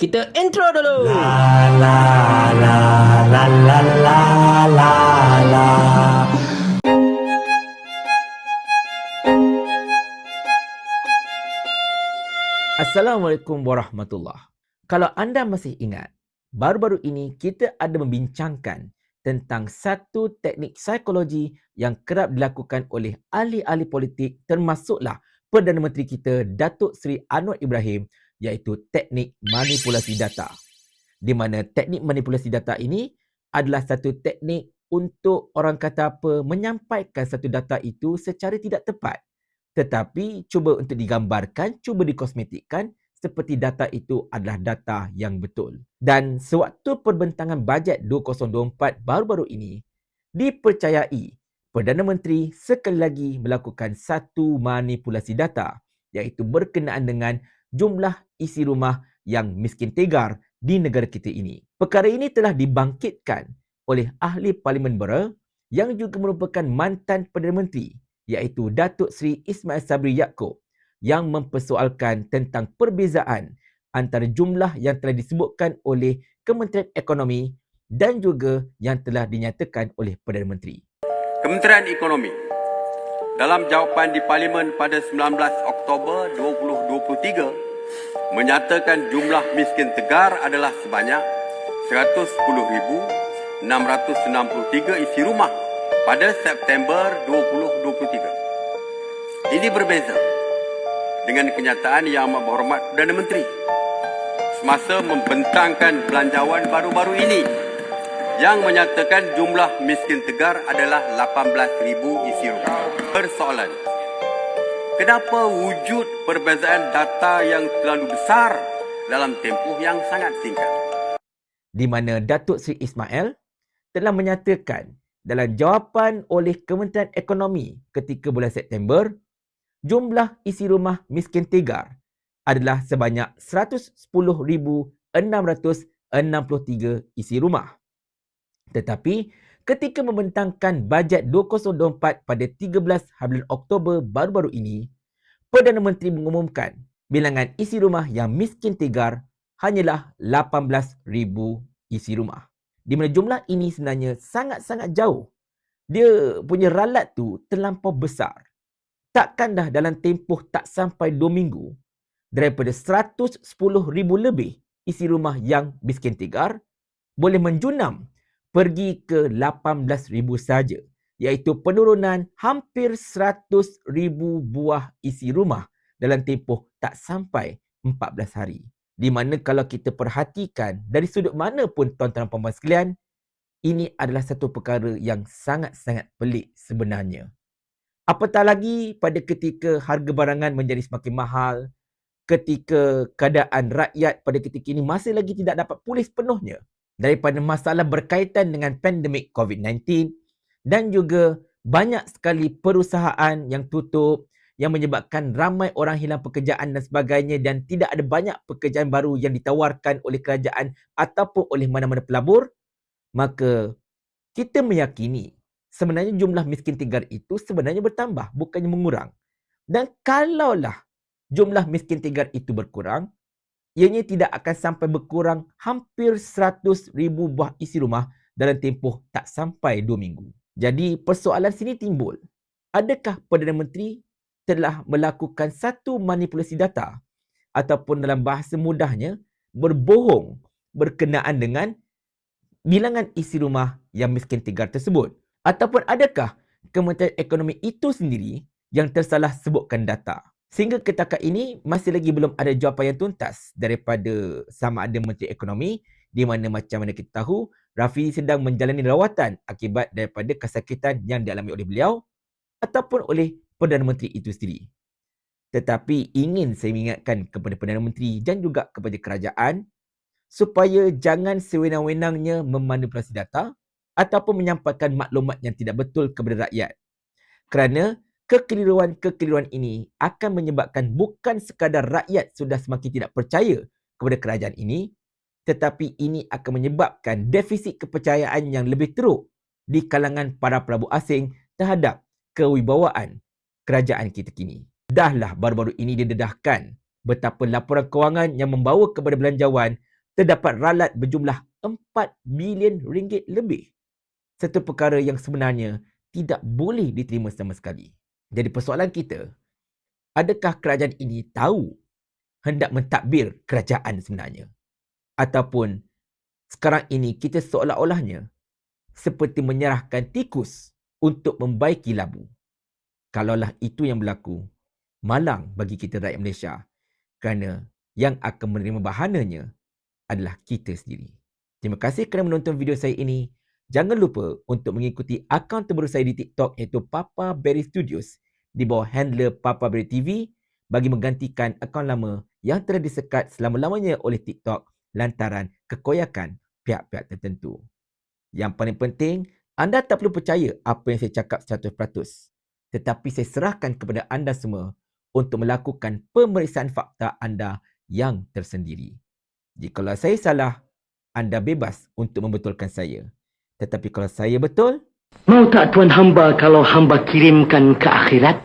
Kita intro dulu. La la la la la la la la. Assalamualaikum warahmatullahi. Kalau anda masih ingat, baru-baru ini kita ada membincangkan tentang satu teknik psikologi yang kerap dilakukan oleh ahli-ahli politik, termasuklah Perdana Menteri kita Datuk Seri Anwar Ibrahim, iaitu teknik manipulasi data. Di mana teknik manipulasi data ini adalah satu teknik untuk orang kata apa, menyampaikan satu data itu secara tidak tepat. Tetapi cuba untuk digambarkan, cuba dikosmetikkan seperti data itu adalah data yang betul. Dan sewaktu perbentangan bajet 2024 baru-baru ini, dipercayai Perdana Menteri sekali lagi melakukan satu manipulasi data, iaitu berkenaan dengan jumlah isi rumah yang miskin tegar di negara kita ini. Perkara ini telah dibangkitkan oleh ahli Parlimen Bera yang juga merupakan mantan Perdana Menteri, iaitu Datuk Seri Ismail Sabri Yaakob, yang mempersoalkan tentang perbezaan antara jumlah yang telah disebutkan oleh Kementerian Ekonomi dan juga yang telah dinyatakan oleh Perdana Menteri. Kementerian Ekonomi dalam jawapan di Parlimen pada 19 Oktober 2023 menyatakan jumlah miskin tegar adalah sebanyak 110,663 isi rumah pada September 2023. Ini berbeza dengan kenyataan Yang Amat Berhormat Perdana Menteri semasa membentangkan belanjawan baru-baru ini yang menyatakan jumlah miskin tegar adalah 18,000 isi rumah. Persoalan, kenapa wujud perbezaan data yang terlalu besar dalam tempoh yang sangat singkat? Di mana Datuk Seri Ismail telah menyatakan dalam jawapan oleh Kementerian Ekonomi ketika bulan September, jumlah isi rumah miskin tegar adalah sebanyak 110,663 isi rumah. Tetapi ketika membentangkan bajet 2024 pada 13 bulan Oktober baru-baru ini, Perdana Menteri mengumumkan bilangan isi rumah yang miskin tegar hanyalah 18,000 isi rumah. Di mana jumlah ini sebenarnya sangat-sangat jauh. Dia punya ralat tu terlampau besar. Takkan dah dalam tempoh tak sampai 2 minggu, daripada 110,000 lebih isi rumah yang miskin tegar, boleh menjunam pergi ke 18,000 saja, iaitu penurunan hampir 100,000 buah isi rumah dalam tempoh tak sampai 14 hari. Di mana kalau kita perhatikan dari sudut mana pun tuan-tuan dan puan-puan sekalian, ini adalah satu perkara yang sangat-sangat pelik sebenarnya. Apatah lagi pada ketika harga barangan menjadi semakin mahal, ketika keadaan rakyat pada ketika ini masih lagi tidak dapat pulih sepenuhnya daripada masalah berkaitan dengan pandemik COVID-19 dan juga banyak sekali perusahaan yang tutup yang menyebabkan ramai orang hilang pekerjaan dan sebagainya, dan tidak ada banyak pekerjaan baru yang ditawarkan oleh kerajaan ataupun oleh mana-mana pelabur, maka kita meyakini sebenarnya jumlah miskin tegar itu sebenarnya bertambah, bukannya mengurang. Dan kalaulah jumlah miskin tegar itu berkurang, ianya tidak akan sampai berkurang hampir 100,000 buah isi rumah dalam tempoh tak sampai 2 minggu. Jadi persoalan sini timbul. Adakah Perdana Menteri telah melakukan satu manipulasi data ataupun dalam bahasa mudahnya berbohong berkenaan dengan bilangan isi rumah yang miskin tegar tersebut? Ataupun adakah Kementerian Ekonomi itu sendiri yang tersalah sebutkan data? Sehingga ketakat ini masih lagi belum ada jawapan yang tuntas daripada sama ada Menteri Ekonomi, di mana macam mana kita tahu Rafi sedang menjalani rawatan akibat daripada kesakitan yang dialami oleh beliau ataupun oleh Perdana Menteri itu sendiri. Tetapi ingin saya ingatkan kepada Perdana Menteri dan juga kepada kerajaan supaya jangan sewenang-wenangnya memanipulasi data ataupun menyampaikan maklumat yang tidak betul kepada rakyat. Kerana kekeliruan-kekeliruan ini akan menyebabkan bukan sekadar rakyat sudah semakin tidak percaya kepada kerajaan ini, tetapi ini akan menyebabkan defisit kepercayaan yang lebih teruk di kalangan para pelabur asing terhadap kewibawaan kerajaan kita kini. Dahlah baru-baru ini didedahkan betapa laporan kewangan yang membawa kepada belanjawan terdapat ralat berjumlah 4 bilion ringgit lebih. Satu perkara yang sebenarnya tidak boleh diterima sama sekali. Jadi persoalan kita, adakah kerajaan ini tahu hendak mentadbir kerajaan sebenarnya? Ataupun sekarang ini kita seolah-olahnya seperti menyerahkan tikus untuk membaiki labu. Kalaulah itu yang berlaku, malang bagi kita rakyat Malaysia, kerana yang akan menerima bahananya adalah kita sendiri. Terima kasih kerana menonton video saya ini. Jangan lupa untuk mengikuti akaun terbaru saya di TikTok iaitu Papa Berry Studios di bawah handle Papa Berry TV bagi menggantikan akaun lama yang telah disekat selama-lamanya oleh TikTok lantaran kekoyakan pihak-pihak tertentu. Yang paling penting, anda tak perlu percaya apa yang saya cakap 100%. Tetapi saya serahkan kepada anda semua untuk melakukan pemeriksaan fakta anda yang tersendiri. Jikalau saya salah, anda bebas untuk membetulkan saya. Tetapi kalau saya betul, Mau tak Tuan hamba kalau hamba kirimkan ke akhirat?